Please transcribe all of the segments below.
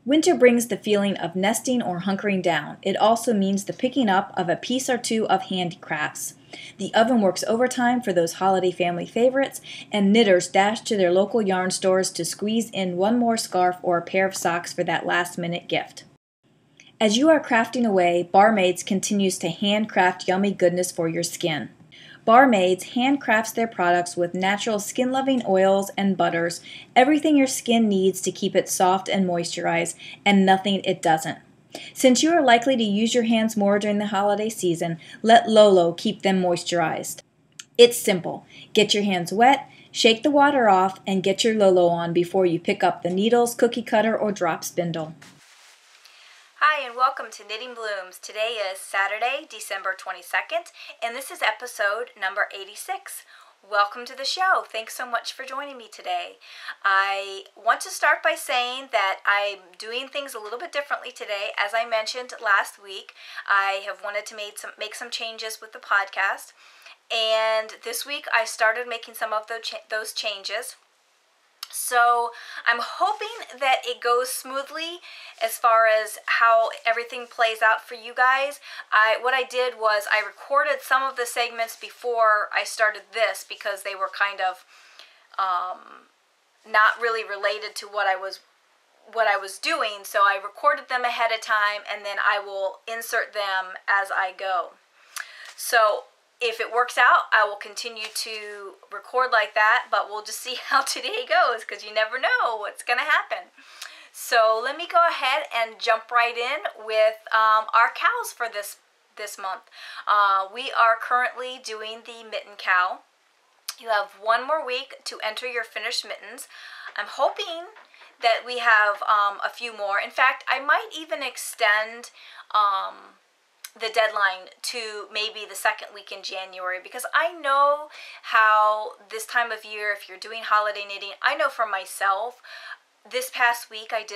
Winter brings the feeling of nesting or hunkering down. It also means the picking up of a piece or two of handicrafts. The oven works overtime for those holiday family favorites, and knitters dash to their local yarn stores to squeeze in one more scarf or a pair of socks for that last-minute gift. As you are crafting away, Barmaids continues to handcraft yummy goodness for your skin. Barmaids handcrafts their products with natural skin-loving oils and butters, everything your skin needs to keep it soft and moisturized, and nothing it doesn't. Since you are likely to use your hands more during the holiday season, let Lolo keep them moisturized. It's simple. Get your hands wet, shake the water off, and get your Lolo on before you pick up the needles, cookie cutter, or drop spindle. Hi and welcome to Knitting Blooms. Today is Saturday, December 22nd, and this is episode number 86. Welcome to the show. Thanks so much for joining me today. I want to start by saying that I'm doing things a little bit differently today. As I mentioned last week, I have wanted to make some changes with the podcast, and this week I started making some of those changes. So I'm hoping that it goes smoothly as far as how everything plays out for you guys. What I did was I recorded some of the segments before I started this because they were kind of not really related to what I was doing. So I recorded them ahead of time, and then I will insert them as I go. So if it works out, I will continue to record like that, but we'll just see how today goes because you never know what's going to happen. So let me go ahead and jump right in with our cows for this month. We are currently doing the mitten cow. You have one more week to enter your finished mittens. I'm hoping that we have a few more. In fact, I might even extend the deadline to maybe the second week in January, because I know how this time of year, if you're doing holiday knitting, I know for myself, this past week I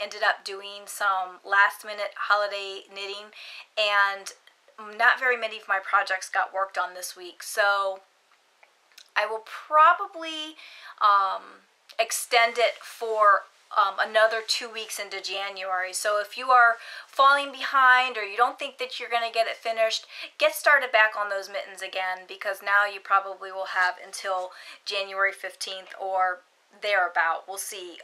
ended up doing some last minute holiday knitting, and not very many of my projects got worked on this week. So I will probably extend it for another 2 weeks into January. So if you are falling behind or you don't think that you're going to get it finished, get started back on those mittens again, because now you probably will have until January 15th or thereabout. We'll see.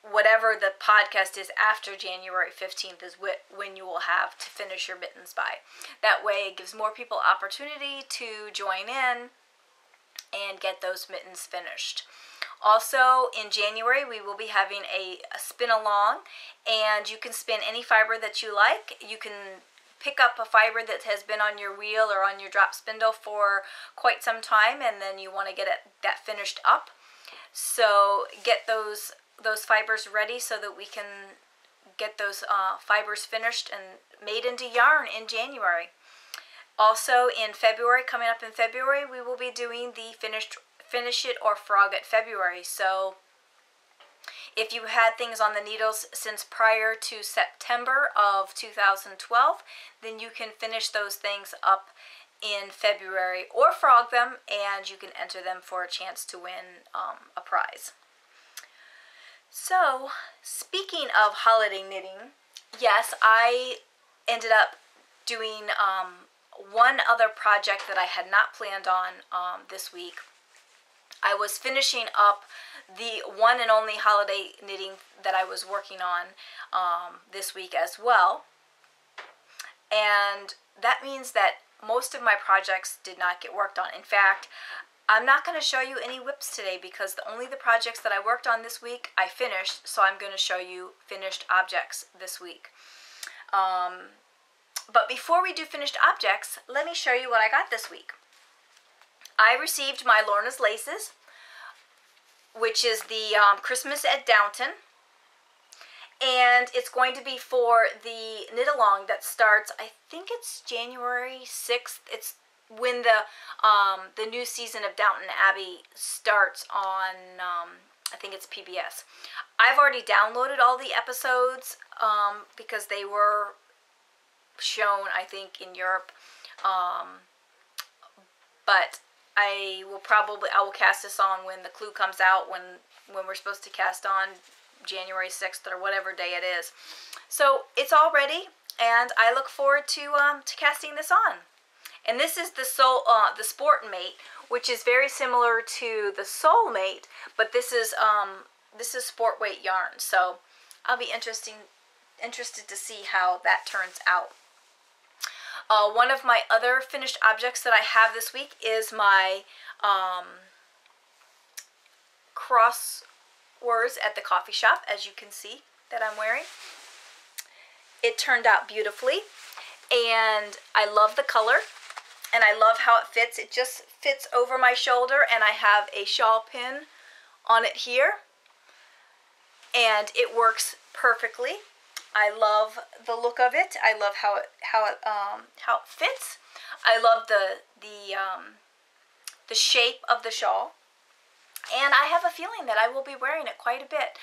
Whatever the podcast is after January 15th is when you will have to finish your mittens by. That way it gives more people opportunity to join in and get those mittens finished. Also, in January, we will be having a spin along, and you can spin any fiber that you like. You can pick up a fiber that has been on your wheel or on your drop spindle for quite some time, and then you want to get that finished up. So get those fibers ready so that we can get those fibers finished and made into yarn in January. Also, in February, coming up in February, we will be doing the Finish It or Frog It February. So if you had things on the needles since prior to September of 2012, then you can finish those things up in February or frog them, and you can enter them for a chance to win a prize. So speaking of holiday knitting, yes, I ended up doing one other project that I had not planned on this week. I was finishing up the one and only holiday knitting that I was working on this week as well. And that means that most of my projects did not get worked on. In fact, I'm not going to show you any whips today because only the projects that I worked on this week I finished, so I'm going to show you finished objects this week. But before we do finished objects, let me show you what I got this week. I received my Lorna's Laces, which is the Christmas at Downton, and it's going to be for the knit along that starts, I think it's January 6th. It's when the new season of Downton Abbey starts on, I think it's PBS. I've already downloaded all the episodes because they were shown, I think, in Europe, but I will cast this on when the clue comes out, when we're supposed to cast on January 6th or whatever day it is. So it's all ready, and I look forward to casting this on. And this is the Sport Mate, which is very similar to the Soulmate, but this is sport weight yarn. So I'll be interested to see how that turns out. One of my other finished objects that I have this week is my crosswords at the coffee shop, as you can see that I'm wearing. It turned out beautifully, and I love the color, and I love how it fits. It just fits over my shoulder, and I have a shawl pin on it here, and it works perfectly. I love the look of it. I love how it fits. I love the shape of the shawl, and I have a feeling that I will be wearing it quite a bit.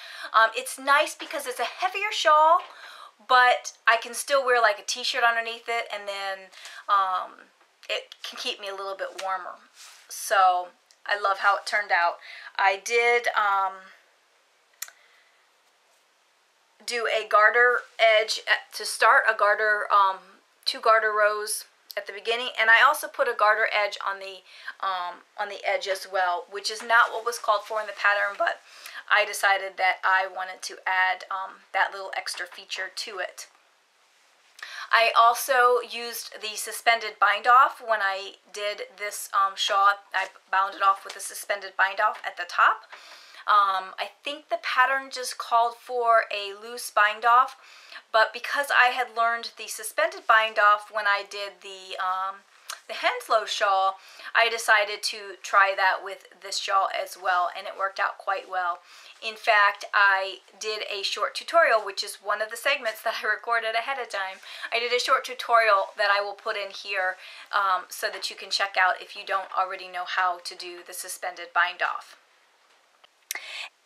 It's nice because it's a heavier shawl, but I can still wear like a t-shirt underneath it, and then it can keep me a little bit warmer. So I love how it turned out. I did do a garter edge to start, a garter, 2 garter rows at the beginning, and I also put a garter edge on the edge as well, which is not what was called for in the pattern, but I decided that I wanted to add that little extra feature to it. I also used the suspended bind off when I did this shawl. I bound it off with a suspended bind off at the top. I think the pattern just called for a loose bind off, but because I had learned the suspended bind off when I did the Henslow shawl, I decided to try that with this shawl as well, and it worked out quite well. In fact, I did a short tutorial, which is one of the segments that I recorded ahead of time. I did a short tutorial that I will put in here so that you can check out if you don't already know how to do the suspended bind off.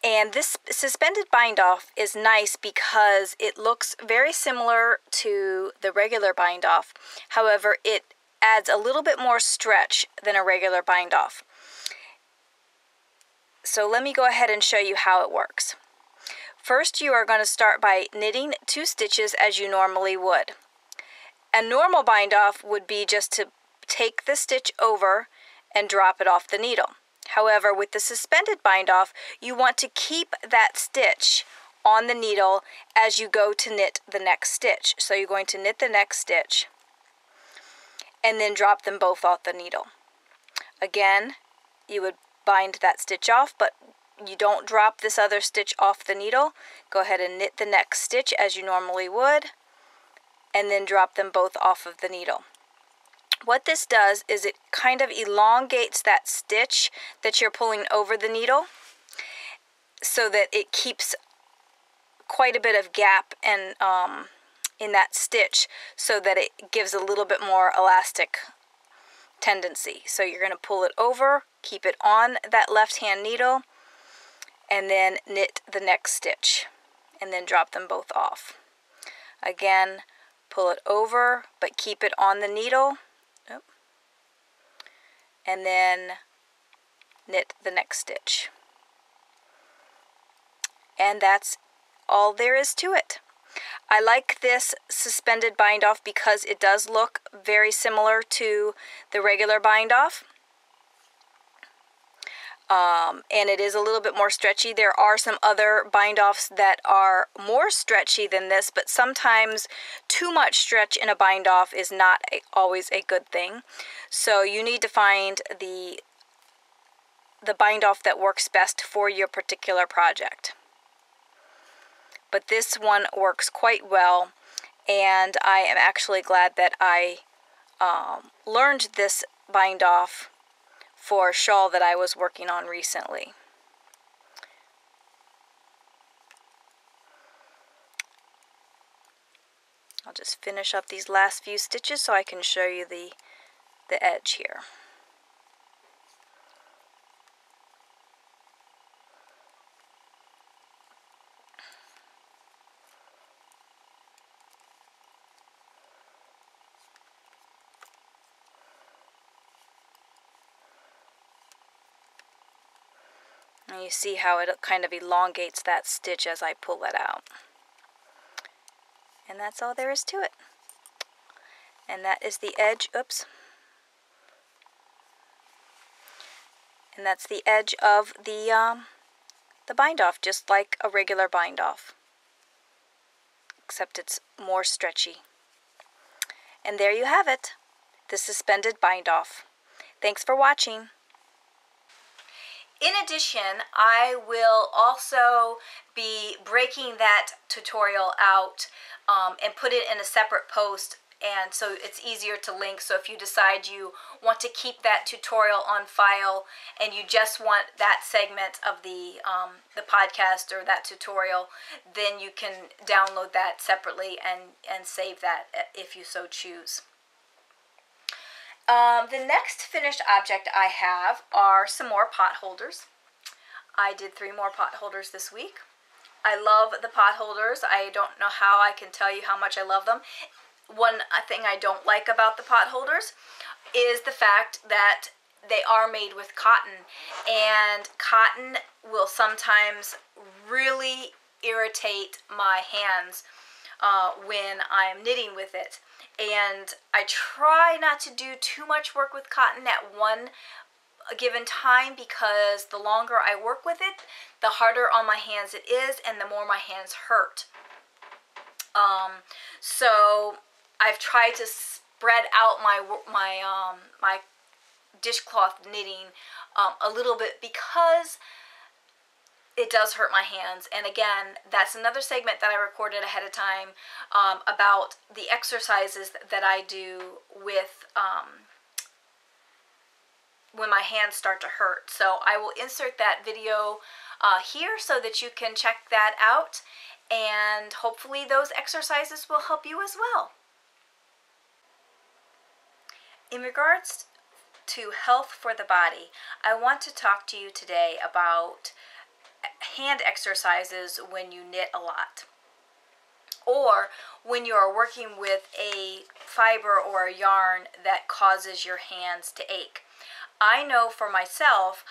And this suspended bind off is nice because it looks very similar to the regular bind off. However, it adds a little bit more stretch than a regular bind off. So let me go ahead and show you how it works. First, you are going to start by knitting 2 stitches as you normally would. A normal bind off would be just to take the stitch over and drop it off the needle. However, with the suspended bind off, you want to keep that stitch on the needle as you go to knit the next stitch. So you're going to knit the next stitch and then drop them both off the needle. Again, you would bind that stitch off, but you don't drop this other stitch off the needle. Go ahead and knit the next stitch as you normally would, and then drop them both off of the needle. What this does is it kind of elongates that stitch that you're pulling over the needle so that it keeps quite a bit of gap in that stitch so that it gives a little bit more elastic tendency. So you're going to pull it over, keep it on that left hand needle, and then knit the next stitch and then drop them both off. Again, pull it over but keep it on the needle. And then knit the next stitch. And that's all there is to it. I like this suspended bind off because it does look very similar to the regular bind off. And it is a little bit more stretchy. There are some other bind offs that are more stretchy than this, but sometimes too much stretch in a bind off is not always a good thing. So you need to find the bind off that works best for your particular project. But this one works quite well, and I am actually glad that I learned this bind off for a shawl that I was working on recently. I'll just finish up these last few stitches so I can show you the edge here. And you see how it kind of elongates that stitch as I pull it out. And that's all there is to it. And that is the edge, oops. And that's the edge of the bind off, just like a regular bind off, except it's more stretchy. And there you have it, the suspended bind off. Thanks for watching. In addition, I will also be breaking that tutorial out and put it in a separate post, and so it's easier to link. So if you decide you want to keep that tutorial on file and you just want that segment of the podcast or that tutorial, then you can download that separately and save that if you so choose. The next finished object I have are some more pot holders. I did 3 more pot holders this week. I love the pot holders. I don't know how I can tell you how much I love them. One thing I don't like about the pot holders is the fact that they are made with cotton, and cotton will sometimes really irritate my hands when I'm knitting with it. And I try not to do too much work with cotton at one given time, because the longer I work with it, the harder on my hands it is and the more my hands hurt. So I've tried to spread out my dishcloth knitting a little bit, because it does hurt my hands. And again, that's another segment that I recorded ahead of time about the exercises that I do with when my hands start to hurt. So I will insert that video here so that you can check that out, and hopefully those exercises will help you as well. In regards to health for the body, I want to talk to you today about hand exercises when you knit a lot, or when you are working with a fiber or a yarn that causes your hands to ache. I know for myself,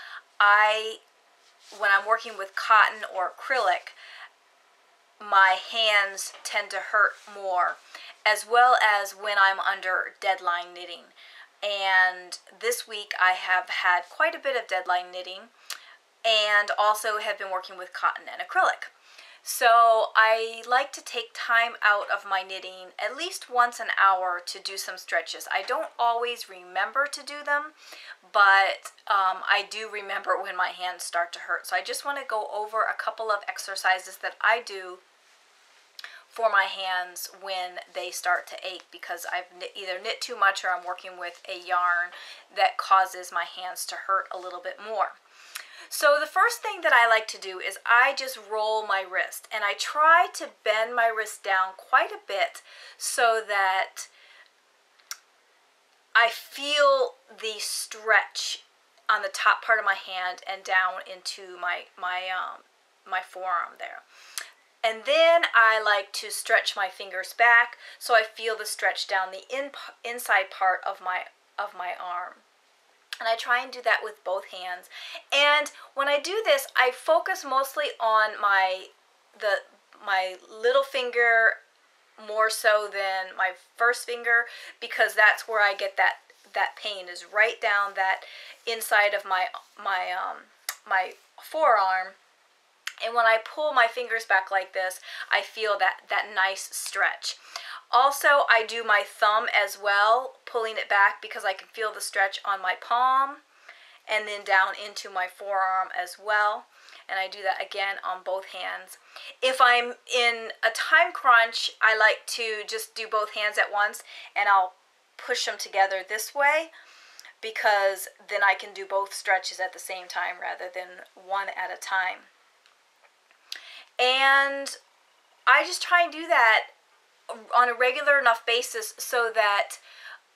when I'm working with cotton or acrylic, my hands tend to hurt more, as well as when I'm under deadline knitting. And this week I have had quite a bit of deadline knitting, and also have been working with cotton and acrylic. So I like to take time out of my knitting at least once an hour to do some stretches. I don't always remember to do them, but I do remember when my hands start to hurt. So I just want to go over a couple of exercises that I do for my hands when they start to ache, because I've either knit too much or I'm working with a yarn that causes my hands to hurt a little bit more. So the first thing that I like to do is I just roll my wrist, and I try to bend my wrist down quite a bit so that I feel the stretch on the top part of my hand and down into my forearm there. And then I like to stretch my fingers back so I feel the stretch down the inside part of my arm. And I try and do that with both hands. And when I do this, I focus mostly on my little finger more so than my first finger, because that's where I get that pain, is right down that inside of my forearm. And when I pull my fingers back like this, I feel that nice stretch. Also, I do my thumb as well, pulling it back, because I can feel the stretch on my palm and then down into my forearm as well. And I do that again on both hands. If I'm in a time crunch, I like to just do both hands at once, and I'll push them together this way, because then I can do both stretches at the same time rather than one at a time. And I just try and do that on a regular enough basis so that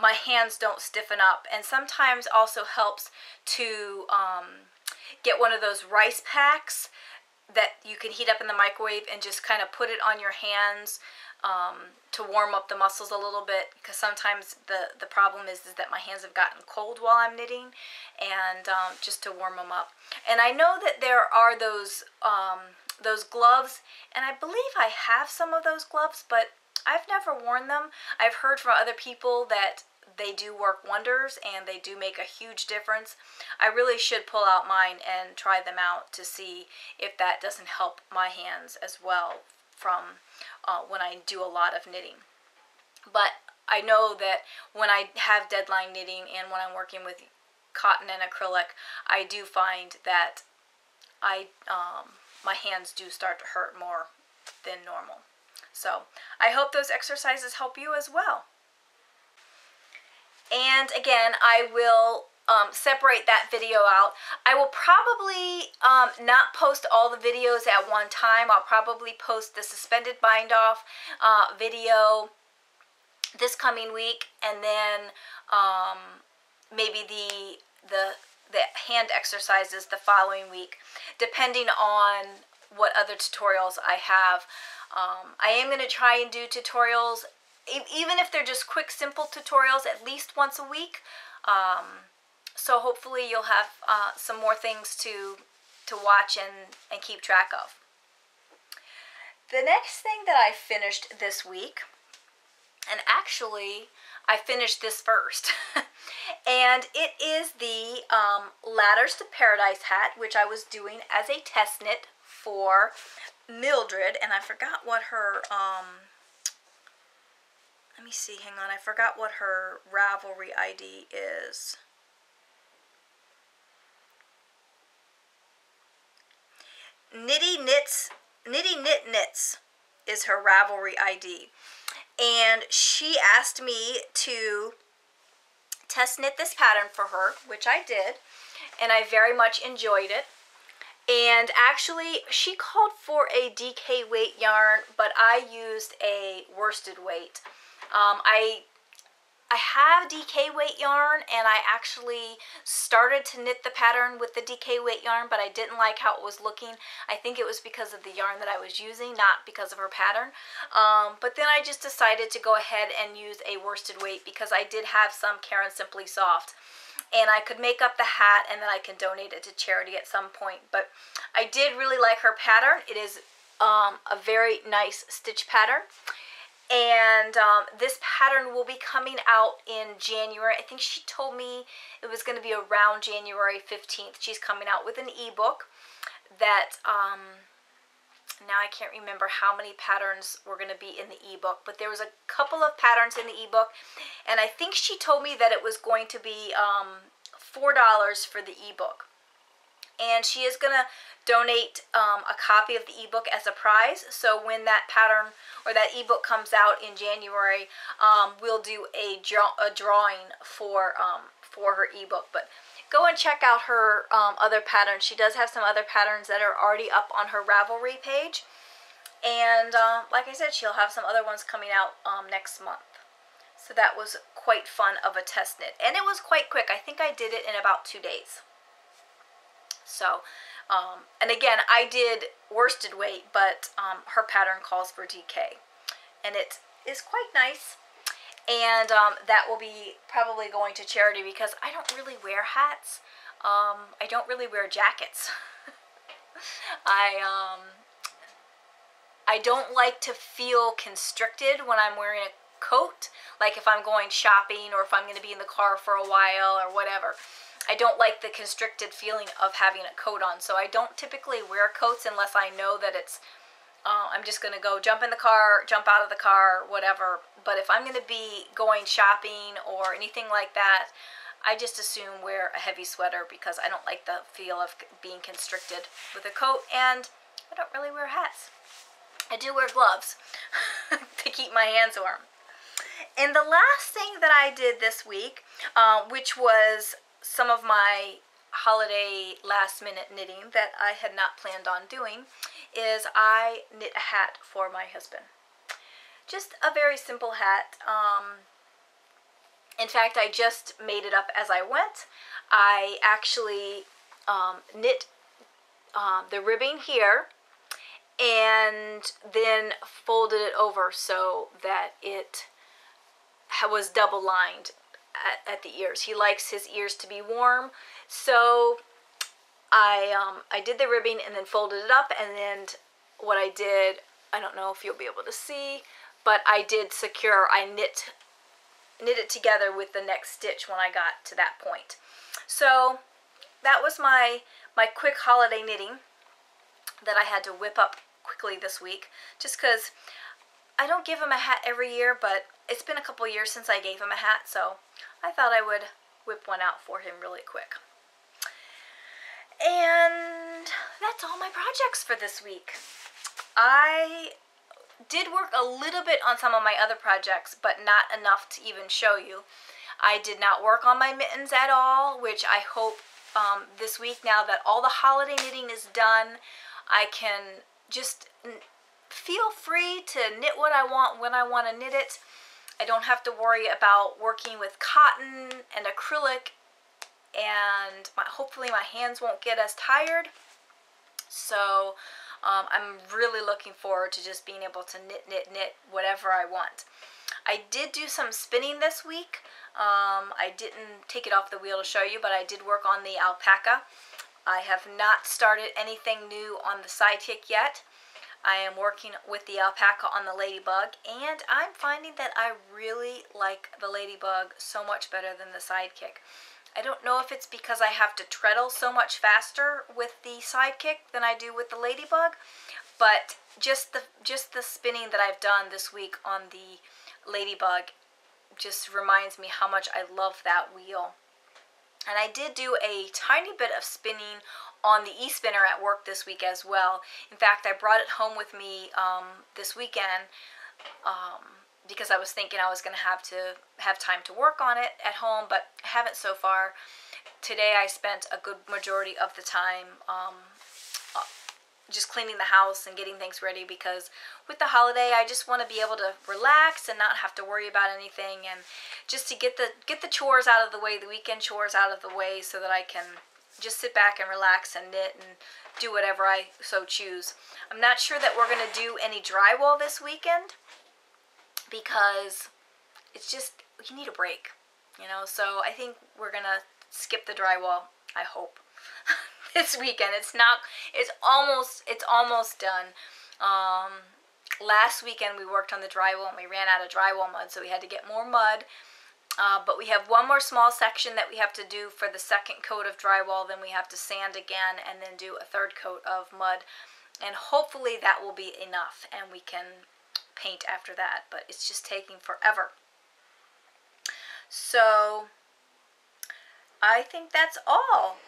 my hands don't stiffen up. And sometimes also helps to get one of those rice packs that you can heat up in the microwave and just kind of put it on your hands to warm up the muscles a little bit, because sometimes the problem is that my hands have gotten cold while I'm knitting, and just to warm them up. And I know that there are those gloves, and I believe I have some of those gloves, but I've never worn them. I've heard from other people that they do work wonders and they do make a huge difference. I really should pull out mine and try them out to see if that doesn't help my hands as well from when I do a lot of knitting. But I know that when I have deadline knitting and when I'm working with cotton and acrylic, I do find that my hands do start to hurt more than normal. So I hope those exercises help you as well. And again, I will separate that video out. I will probably not post all the videos at one time. I'll probably post the suspended bind off video this coming week, and then maybe the hand exercises the following week, depending on what other tutorials I have. I am going to try and do tutorials, even if they're just quick, simple tutorials, at least once a week. So hopefully you'll have some more things to watch and keep track of. The next thing that I finished this week, and actually I finished this first, and it is the Ladders to Paradise hat, which I was doing as a test knit for Mildred, and I forgot what her, let me see, hang on, I forgot what her Ravelry ID is. Nitty Knit Knits is her Ravelry ID. And she asked me to test knit this pattern for her, which I did, and I very much enjoyed it. And actually, she called for a DK weight yarn, but I used a worsted weight. I have DK weight yarn, and I actually started to knit the pattern with the DK weight yarn, but I didn't like how it was looking. I think it was because of the yarn that I was using, not because of her pattern. But then I just decided to go ahead and use a worsted weight because I did have some Karen Simply Soft. And I could make up the hat, and then I can donate it to charity at some point. But I did really like her pattern. It is a very nice stitch pattern. And this pattern will be coming out in January. I think she told me it was going to be around January 15th. She's coming out with an ebook that, now I can't remember how many patterns were going to be in the ebook, but there was a couple of patterns in the ebook, and I think she told me that it was going to be $4 for the ebook. And she is going to donate a copy of the ebook as a prize. So when that pattern or that ebook comes out in January, we'll do a drawing for her ebook. But go and check out her other patterns. She does have some other patterns that are already up on her Ravelry page. And like I said, she'll have some other ones coming out next month. So that was quite fun of a test knit. And it was quite quick. I think I did it in about 2 days. So, and again, I did worsted weight, but her pattern calls for DK. And it is quite nice. And that will be probably going to charity because I don't really wear hats. I don't really wear jackets. I don't like to feel constricted when I'm wearing a coat. Like if I'm going shopping or if I'm going to be in the car for a while or whatever. I don't like the constricted feeling of having a coat on, so I don't typically wear coats unless I know that it's, I'm just going to go jump in the car, jump out of the car, whatever. But if I'm going to be going shopping or anything like that, I just assume wear a heavy sweater because I don't like the feel of being constricted with a coat, and I don't really wear hats. I do wear gloves to keep my hands warm. And the last thing that I did this week, which was some of my holiday last minute knitting that I had not planned on doing, is I knit a hat for my husband. Just a very simple hat. In fact, I just made it up as I went. I actually knit the ribbing here, and then folded it over so that it was double lined at the ears. He likes his ears to be warm, so I did the ribbing and then folded it up, and then what I did, I don't know if you'll be able to see, but I knit it together with the next stitch when I got to that point. So that was my quick holiday knitting that I had to whip up quickly this week, just because I don't give him a hat every year, but it's been a couple years since I gave him a hat, so I thought I would whip one out for him really quick. And that's all my projects for this week. I did work a little bit on some of my other projects, but not enough to even show you. I did not work on my mittens at all, which I hope this week, now that all the holiday knitting is done, I can just feel free to knit what I want when I want to knit it. I don't have to worry about working with cotton and acrylic, and hopefully my hands won't get as tired. So I'm really looking forward to just being able to knit whatever I want. I did do some spinning this week. I didn't take it off the wheel to show you, but I did work on the alpaca. I have not started anything new on the sidekick yet. I am working with the alpaca on the ladybug, and I'm finding that I really like the ladybug so much better than the sidekick. I don't know if it's because I have to treadle so much faster with the sidekick than I do with the ladybug, but just the spinning that I've done this week on the ladybug just reminds me how much I love that wheel. And I did do a tiny bit of spinning on the e-spinner at work this week as well. In fact, I brought it home with me this weekend because I was thinking I was going to have time to work on it at home, but I haven't so far. Today I spent a good majority of the time just cleaning the house and getting things ready, because with the holiday I just want to be able to relax and not have to worry about anything, and just to get the chores out of the way, the weekend chores out of the way, so that I can just sit back and relax and knit and do whatever I so choose. I'm not sure that we're going to do any drywall this weekend, because it's just, you need a break, you know, so I think we're going to skip the drywall, I hope. This weekend. It's almost done. Last weekend we worked on the drywall and we ran out of drywall mud, so we had to get more mud. But we have one more small section that we have to do for the second coat of drywall. Then we have to sand again and then do a third coat of mud. And hopefully that will be enough and we can paint after that. But it's just taking forever. So I think that's all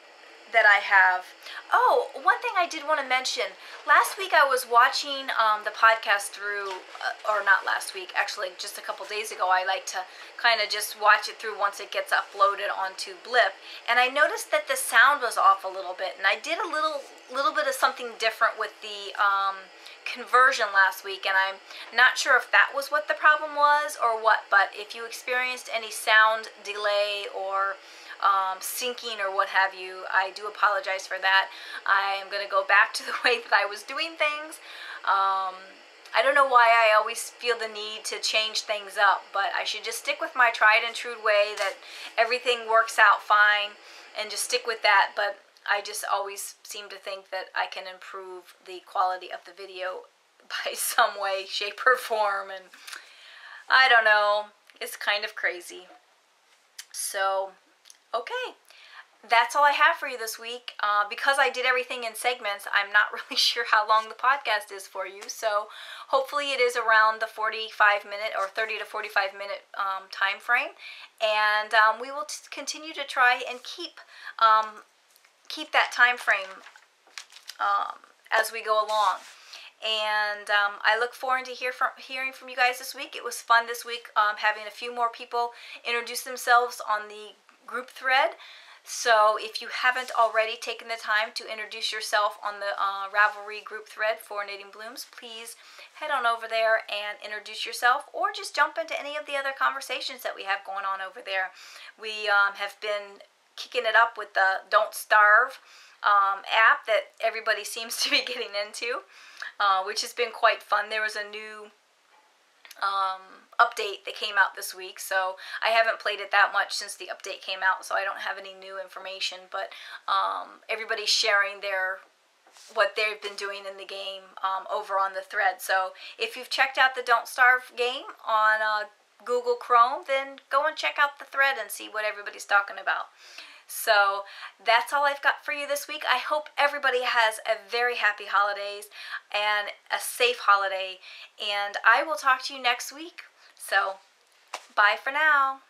that I have. Oh, one thing I did want to mention. Last week I was watching the podcast through, or not last week, actually just a couple days ago. I like to kind of just watch it through once it gets uploaded onto Blip. And I noticed that the sound was off a little bit. And I did a little bit of something different with the conversion last week. And I'm not sure if that was what the problem was or what. But if you experienced any sound delay or syncing or what have you, I do apologize for that. I am going to go back to the way that I was doing things. I don't know why I always feel the need to change things up, but I should just stick with my tried and true way that everything works out fine and just stick with that. But I just always seem to think that I can improve the quality of the video by some way, shape, or form, and I don't know. It's kind of crazy. So okay, that's all I have for you this week. Because I did everything in segments, I'm not really sure how long the podcast is for you. So hopefully it is around the 45-minute or 30 to 45-minute time frame. And we will continue to try and keep that time frame as we go along. And I look forward to hearing from you guys this week. It was fun this week having a few more people introduce themselves on the group thread. So if you haven't already taken the time to introduce yourself on the Ravelry group thread for Knitting Blooms, please head on over there and introduce yourself, or just jump into any of the other conversations that we have going on over there. We have been kicking it up with the Don't Starve app that everybody seems to be getting into, which has been quite fun. There was a new update that came out this week, so I haven't played it that much since the update came out, so I don't have any new information, but everybody's sharing what they've been doing in the game over on the thread. So if you've checked out the Don't Starve game on Google Chrome, then go and check out the thread and see what everybody's talking about. So that's all I've got for you this week. I hope everybody has a very happy holidays and a safe holiday, and I will talk to you next week. So bye for now.